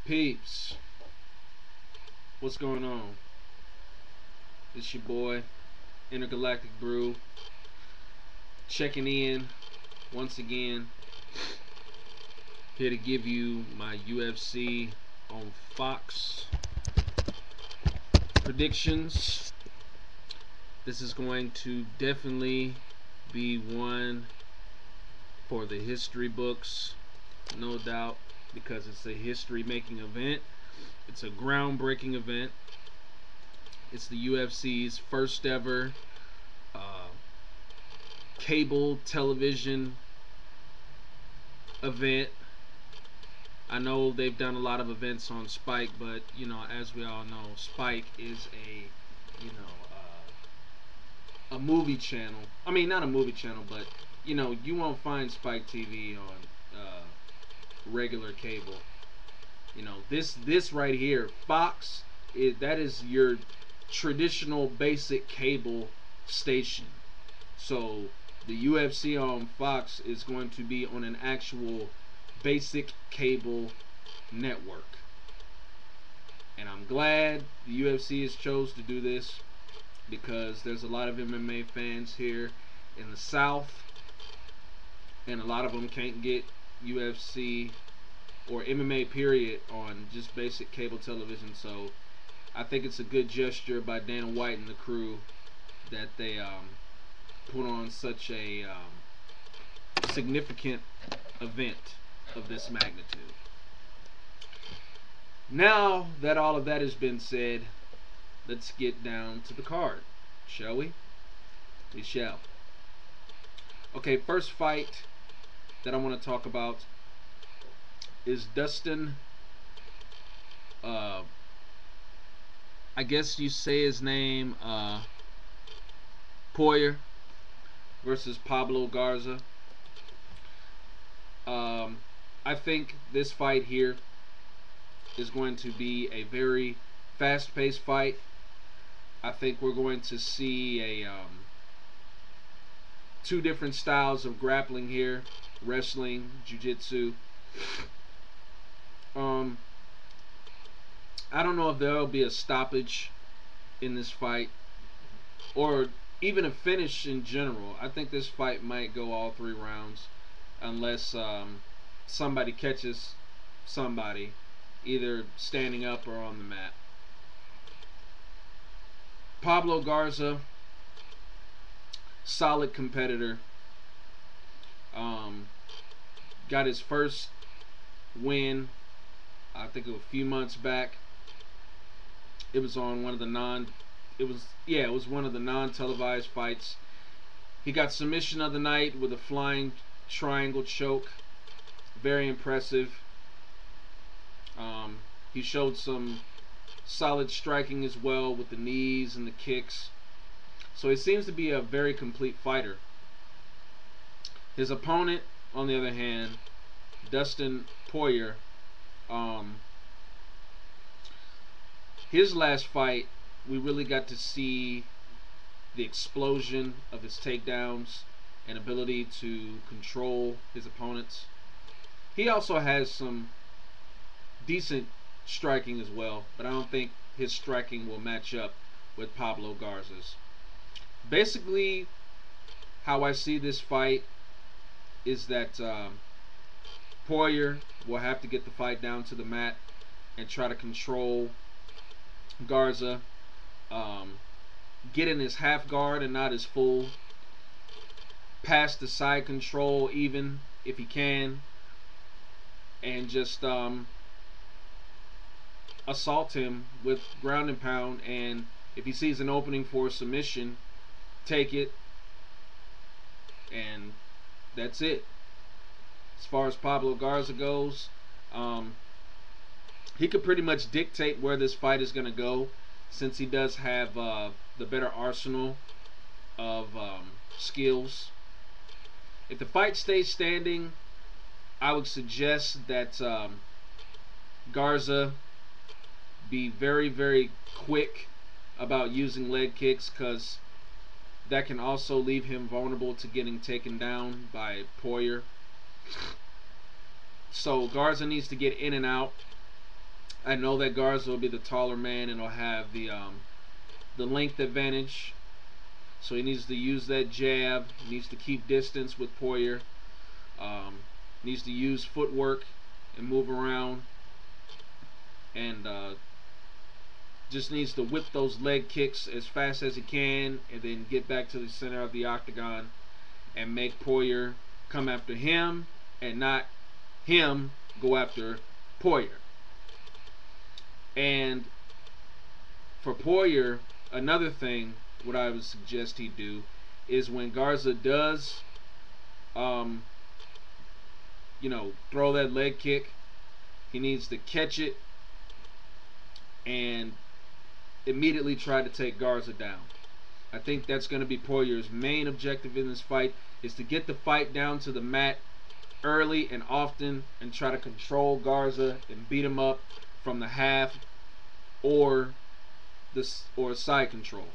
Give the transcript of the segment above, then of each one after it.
Peeps, what's going on? It's your boy, Intergalactic Brew, checking in once again, here to give you my UFC on Fox predictions. This is going to definitely be one for the history books, no doubt, because it's a history making event. It's a groundbreaking event. It's the UFC's first ever uh, cable television event. I know they've done a lot of events on Spike, but as we all know, Spike is a movie channel. I mean, not a movie channel, but you won't find Spike TV on regular cable. This right here, Fox, that is your traditional basic cable station. So the UFC on Fox is going to be on an actual basic cable network. And I'm glad the UFC has chose to do this because there's a lot of MMA fans here in the South, and a lot of them can't get UFC or MMA period on just basic cable television. So I think it's a good gesture by Dana White and the crew that they put on such a significant event of this magnitude. Now that all of that has been said, let's get down to the card, shall we? We shall. Okay, first fight that I want to talk about is Dustin, I guess you say his name, Poirier versus Pablo Garza. I think this fight here is going to be a very fast-paced fight. I think we're going to see a two different styles of grappling here: wrestling, jiu-jitsu. I don't know if there'll be a stoppage in this fight, or even a finish in general. I think this fight might go all 3 rounds, unless somebody catches somebody, either standing up or on the mat. Pablo Garza, solid competitor. Got his first win, I think, a few months back. It was on one of the it was one of the non-televised fights. He got submission of the night with a flying triangle choke. Very impressive. He showed some solid striking as well with the knees and the kicks. So he seems to be a very complete fighter. His opponent, on the other hand, Dustin Poirier, his last fight, we really got to see the explosion of his takedowns and ability to control his opponents. He also has some decent striking as well, but I don't think his striking will match up with Pablo Garza's. Basically, how I see this fight is that Poirier will have to get the fight down to the mat and try to control Garza, get in his half guard and not his full, pass the side control even if he can, and just assault him with ground and pound. And if he sees an opening for a submission, take it, and that's it. As far as Pablo Garza goes, he could pretty much dictate where this fight is going to go, since he does have the better arsenal of skills. If the fight stays standing, I would suggest that Garza be very, very quick about using leg kicks, because that can also leave him vulnerable to getting taken down by Poirier. So Garza needs to get in and out I know that Garza will be the taller man and will have the length advantage. So he needs to use that jab. He needs to keep distance with Poirier. Um, needs to use footwork and move around, and just needs to whip those leg kicks as fast as he can, and then get back to the center of the octagon and make Poirier come after him, and not him go after Poirier. And for Poirier, another thing, what I would suggest he do is when Garza does, um, throw that leg kick, he needs to catch it and immediately try to take Garza down. I think that's going to be Poirier's main objective in this fight, is to get the fight down to the mat early and often and try to control Garza and beat him up from the half or side control.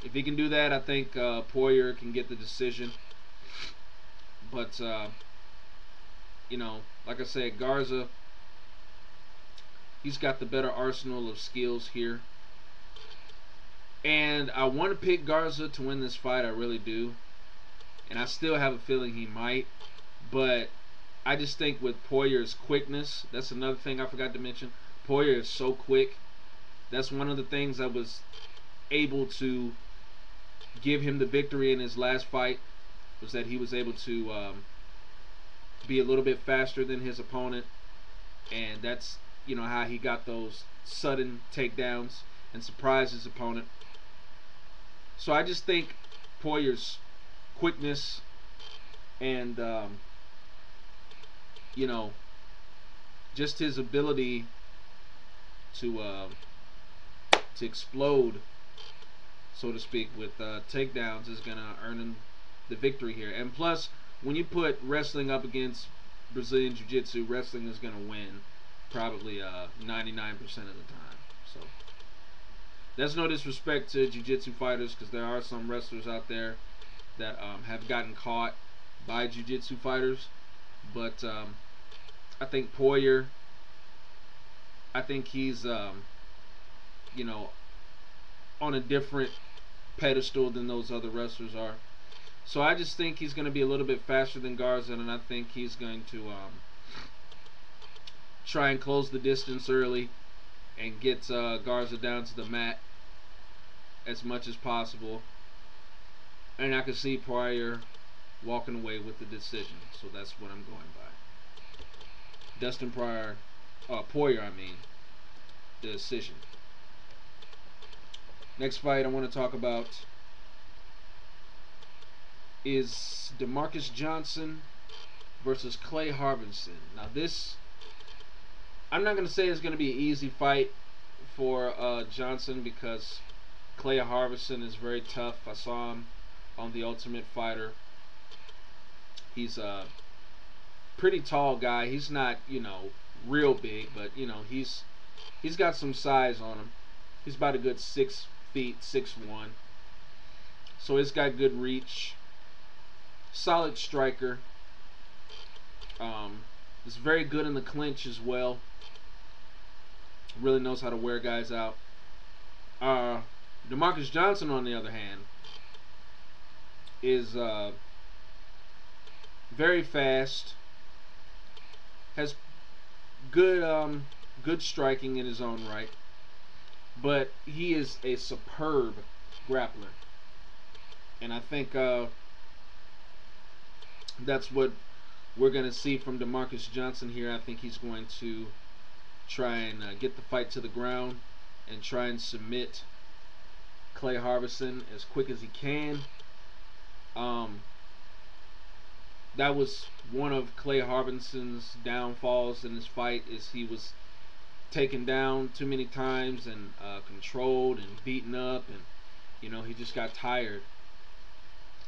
If he can do that, I think Poirier can get the decision. But like I said, Garza, he's got the better arsenal of skills here. And I want to pick Garza to win this fight, I really do. And I still have a feeling he might. But I just think with Poirier's quickness, that's another thing I forgot to mention. Poirier is so quick. That's one of the things I was able to give him the victory in his last fight, was that he was able to be a little bit faster than his opponent. And that's how he got those sudden takedowns and surprised his opponent. So I just think Poirier's quickness and just his ability to explode, so to speak, with takedowns is gonna earn him the victory here. And plus, when you put wrestling up against Brazilian Jiu-Jitsu, wrestling is gonna win probably 99% of the time. So that's no disrespect to Jiu-Jitsu fighters, because there are some wrestlers out there that have gotten caught by Jiu-Jitsu fighters. But I think Poirier, I think he's on a different pedestal than those other wrestlers are. So I just think he's going to be a little bit faster than Garza, and I think he's going to try and close the distance early and get Garza down to the mat as much as possible. And I can see Poirier walking away with the decision. So that's what I'm going by. Poirier, the decision. Next fight I want to talk about is DeMarcus Johnson versus Clay Harbinson. Now this, I'm not going to say it's going to be an easy fight for Johnson, because Clay Harbinson is very tough. I saw him on The Ultimate Fighter. He's a pretty tall guy. He's not, real big, but he's got some size on him. He's about a good 6 feet, 6'1". So he's got good reach. Solid striker. Is very good in the clinch as well. Really knows how to wear guys out. DeMarcus Johnson, on the other hand, is very fast. Has good striking in his own right. But he is a superb grappler. And I think that's what we're going to see from DeMarcus Johnson here. I think he's going to try and get the fight to the ground and try and submit Clay Harbinson as quick as he can. That was one of Clay Harbinson's downfalls in this fight, is he was taken down too many times and controlled and beaten up, and he just got tired.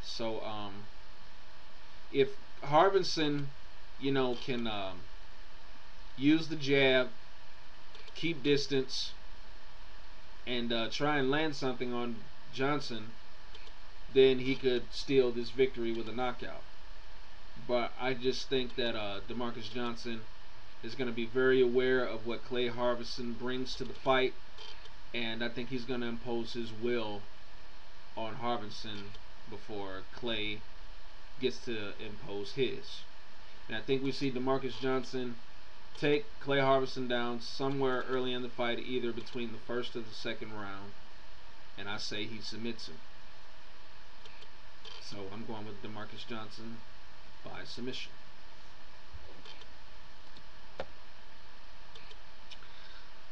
So if Harbinson can use the jab, keep distance, and try and land something on Johnson, then he could steal this victory with a knockout. But I just think that DeMarcus Johnson is going to be very aware of what Clay Harbison brings to the fight, and I think he's going to impose his will on Harbison before Clay gets to impose his. And I think we see DeMarcus Johnson take Clay Harbison down somewhere early in the fight, either between the first or the second round, and I say he submits him. So I'm going with DeMarcus Johnson by submission.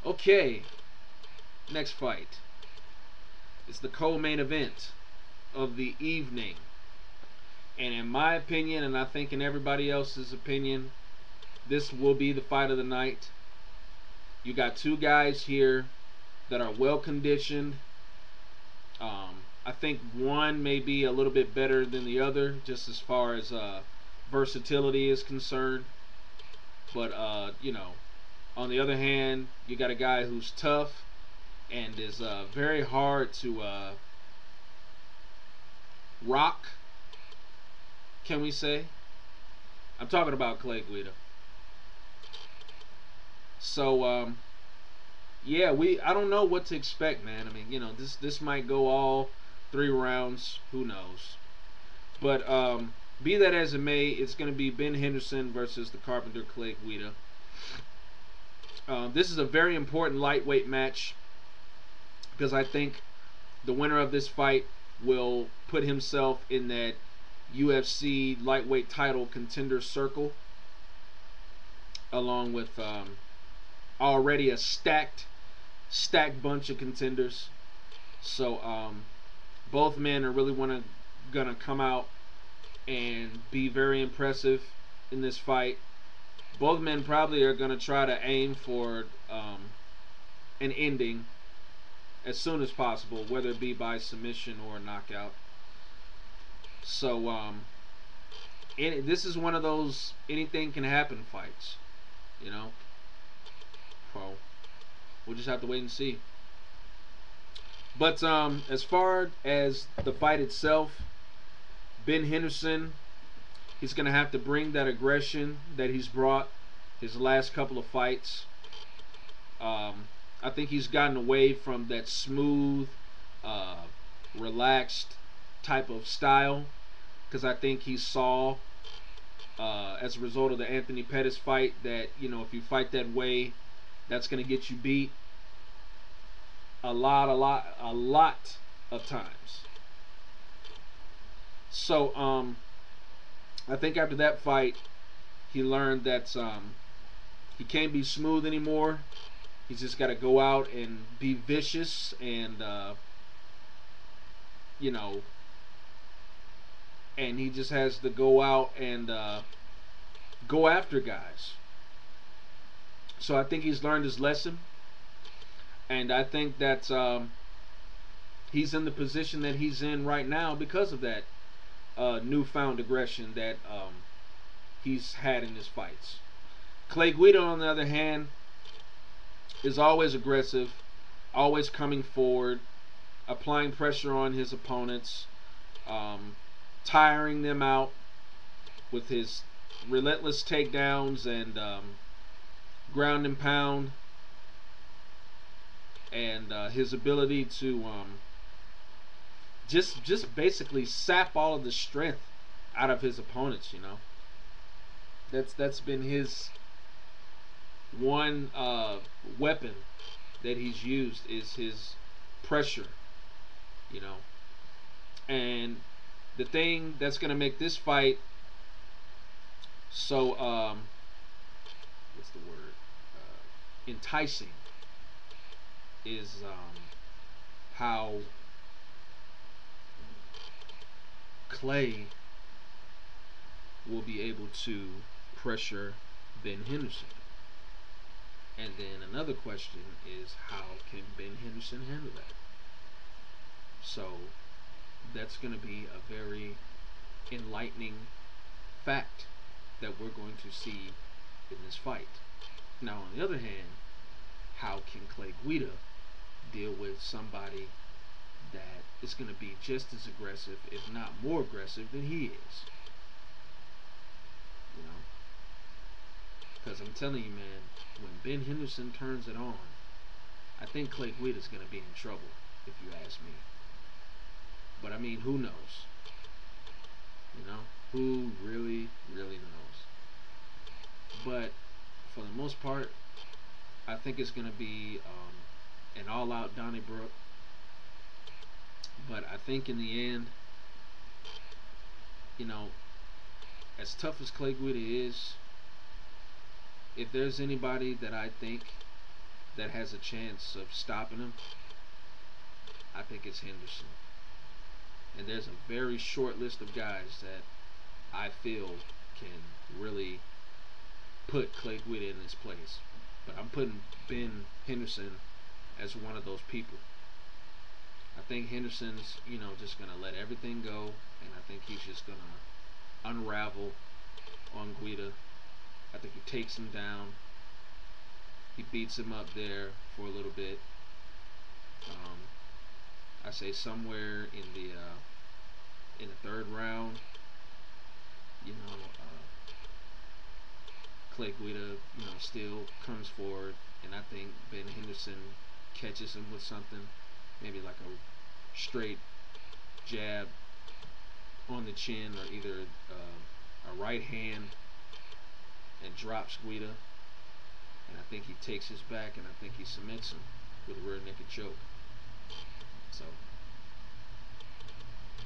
Okay, next fight. It's the co-main event of the evening. And in my opinion, and I think in everybody else's opinion, this will be the fight of the night. You got two guys here that are well conditioned. I think one may be a little bit better than the other, just as far as versatility is concerned. But on the other hand, you got a guy who's tough and is very hard to rock. Can we say? I'm talking about Clay Guida. So yeah, I don't know what to expect, man. I mean, this might go all 3 rounds. Who knows? But be that as it may, it's going to be Ben Henderson versus the Carpenter Clay Guida. This is a very important lightweight match because I think the winner of this fight will put himself in that UFC lightweight title contender circle, along with already a stacked bunch of contenders. So both men are really gonna come out and be very impressive in this fight. Both men probably are gonna try to aim for an ending as soon as possible, whether it be by submission or knockout. So this is one of those anything can happen fights, you know. So we'll just have to wait and see. But as far as the fight itself, Ben Henderson, he's going to have to bring that aggression that he's brought his last couple of fights. I think he's gotten away from that smooth, relaxed type of style, because I think he saw as a result of the Anthony Pettis fight that if you fight that way, that's going to get you beat a lot of times. So I think after that fight, he learned that he can't be smooth anymore. He's just got to go out and be vicious and and he just has to go out and go after guys. So I think he's learned his lesson, and I think that he's in the position that he's in right now because of that newfound aggression that he's had in his fights. Clay Guida, on the other hand, is always aggressive, always coming forward, applying pressure on his opponents, tiring them out with his relentless takedowns and ground and pound, and his ability to just basically sap all of the strength out of his opponents. That's been his one weapon that he's used, is his pressure. And the thing that's going to make this fight so what's the word, enticing, is how Clay will be able to pressure Ben Henderson. And then another question is, how can Ben Henderson handle that? So that's going to be a very enlightening fact that we're going to see in this fight. Now, on the other hand, how can Clay Guida deal with somebody that is going to be just as aggressive, if not more aggressive, than he is? Because I'm telling you, man, when Ben Henderson turns it on, I think Clay Guida's going to be in trouble, if you ask me. But I mean, who knows? You know, who really, really knows? But for the most part, I think it's going to be an all-out Donnybrook. But I think in the end, you know, as tough as Clay Guida is, if there's anybody that I think that has a chance of stopping him, I think it's Henderson. And there's a very short list of guys that I feel can really put Clay Guida in his place. But I'm putting Ben Henderson as one of those people. I think Henderson's, just going to let everything go, and I think he's just going to unravel on Guida. I think he takes him down. He beats him up there for a little bit. I say somewhere in the third round, Clay Guida, still comes forward, and I think Ben Henderson catches him with something, maybe like a straight jab on the chin, or either a right hand, and drops Guida. And I think he takes his back, and I think he submits him with a rear naked choke. So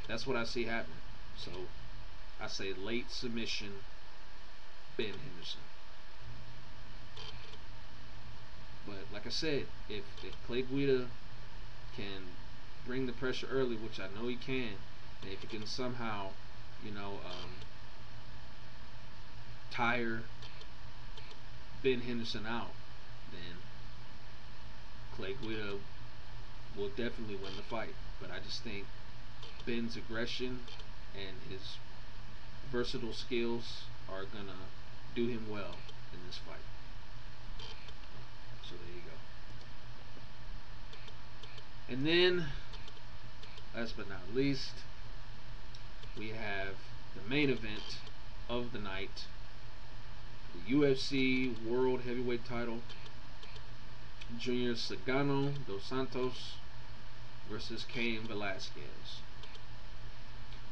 that's what I see happening. So I say late submission, Ben Henderson. But like I said, if Clay Guida can bring the pressure early, which I know he can, and if he can somehow, tire Ben Henderson out, then Clay Guida will definitely win the fight. But I just think Ben's aggression and his versatile skills are gonna do him well in this fight. So there you go. And then, last but not least, we have the main event of the night, the UFC World Heavyweight Title, Junior Cigano dos Santos versus Cain Velasquez.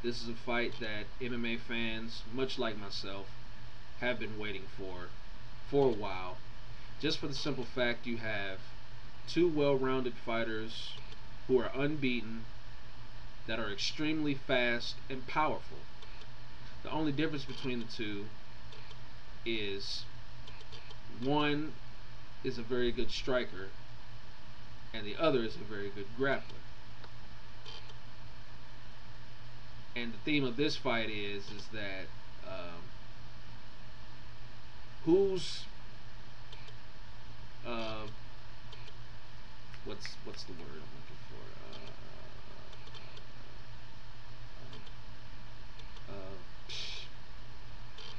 This is a fight that MMA fans, much like myself, have been waiting for a while. Just for the simple fact you have two well-rounded fighters who are unbeaten, that are extremely fast and powerful. The only difference between the two is one is a very good striker and the other is a very good grappler. And the theme of this fight is that who's what's the word I'm looking for?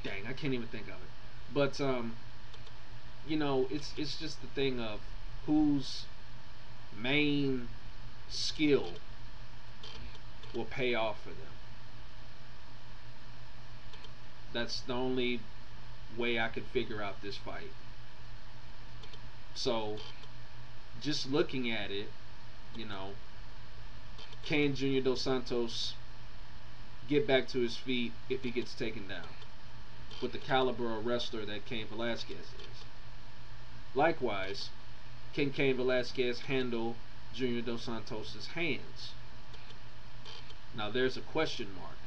Dang, I can't even think of it. But it's just the thing of whose main skill will pay off for them. That's the only way I could figure out this fight. So, just looking at it, can Junior Dos Santos get back to his feet if he gets taken down with the caliber of wrestler that Cain Velasquez is? Likewise, can Cain Velasquez handle Junior Dos Santos' hands? Now there's a question mark.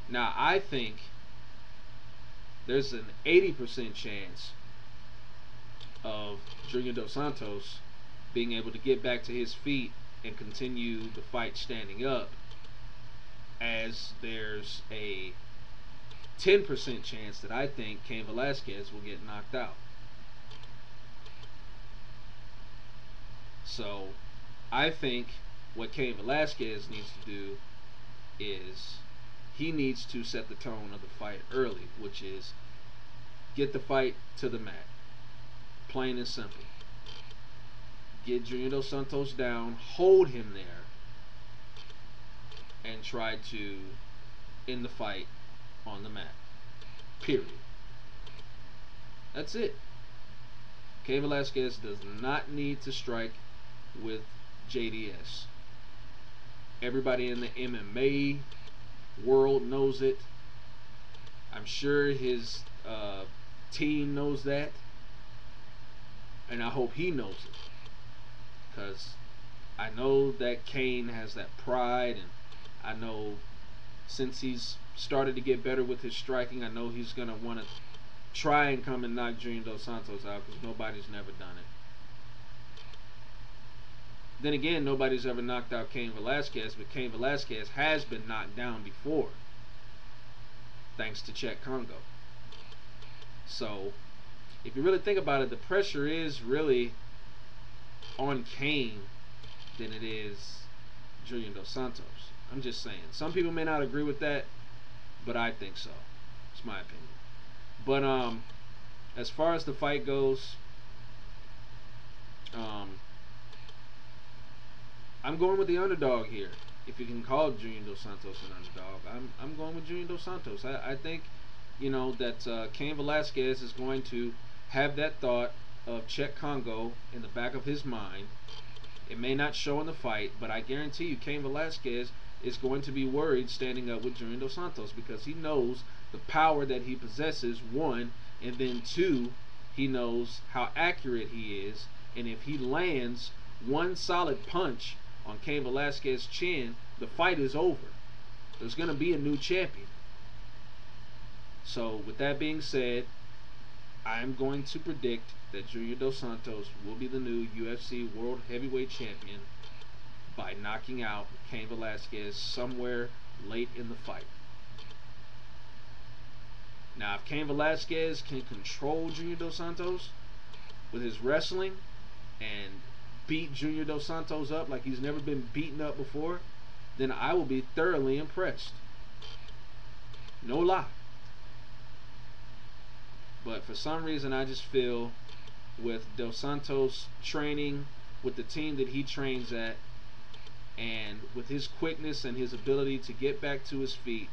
Now I think there's an 80% chance of Junior Dos Santos being able to get back to his feet and continue the fight standing up, as there's a 10% chance that I think Cain Velasquez will get knocked out. So I think what Cain Velasquez needs to do is he needs to set the tone of the fight early, which is get the fight to the mat. Plain and simple. Get Junior Dos Santos down, hold him there, and try to end the fight on the mat. Period. That's it. Cain Velasquez does not need to strike with JDS. Everybody in the MMA world knows it. I'm sure his team knows that, and I hope he knows it, because I know that Cain has that pride, and I know since he's started to get better with his striking, I know he's gonna want to try and come and knock Junior Dos Santos out, because nobody's never done it. Then again, nobody's ever knocked out Cain Velasquez, but Cain Velasquez has been knocked down before, thanks to Czech Congo. So, if you really think about it, the pressure is really on Cain than it is Junior Dos Santos. I'm just saying. Some people may not agree with that, but I think so. It's my opinion. But as far as the fight goes, I'm going with the underdog here. If you can call Junior Dos Santos an underdog, I'm going with Junior Dos Santos. I think, that Cain Velasquez is going to have that thought of Czech Congo in the back of his mind. It may not show in the fight, but I guarantee you Cain Velasquez is going to be worried standing up with Junior Dos Santos, because he knows the power that he possesses, one, and then two, he knows how accurate he is, and if he lands one solid punch on Cain Velasquez's chin, the fight is over. There's going to be a new champion. So with that being said, I'm going to predict that Junior Dos Santos will be the new UFC World Heavyweight Champion by knocking out Cain Velasquez somewhere late in the fight. Now, if Cain Velasquez can control Junior Dos Santos with his wrestling and beat Junior Dos Santos up like he's never been beaten up before, then I will be thoroughly impressed. No lie. But for some reason, I just feel with Dos Santos training with the team that he trains at, and with his quickness and his ability to get back to his feet,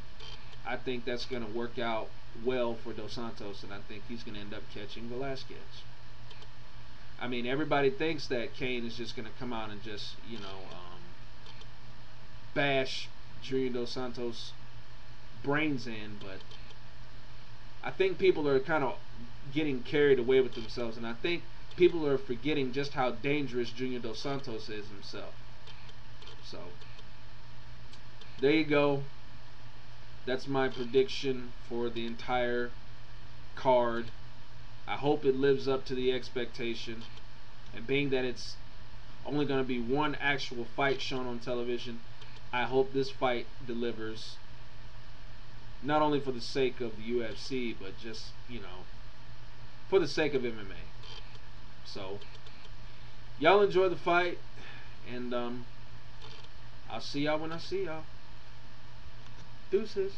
I think that's going to work out well for Dos Santos, and I think he's going to end up catching Velasquez. I mean, everybody thinks that Cain is just going to come out and just, bash Junior Dos Santos' brains in, but I think people are kind of getting carried away with themselves, and I think people are forgetting just how dangerous Junior Dos Santos is himself. So, there you go. That's my prediction for the entire card. I hope it lives up to the expectation. And being that it's only going to be one actual fight shown on television, I hope this fight delivers. Not only for the sake of the UFC, but just, for the sake of MMA. So, y'all enjoy the fight. And I'll see y'all when I see y'all. Deuces.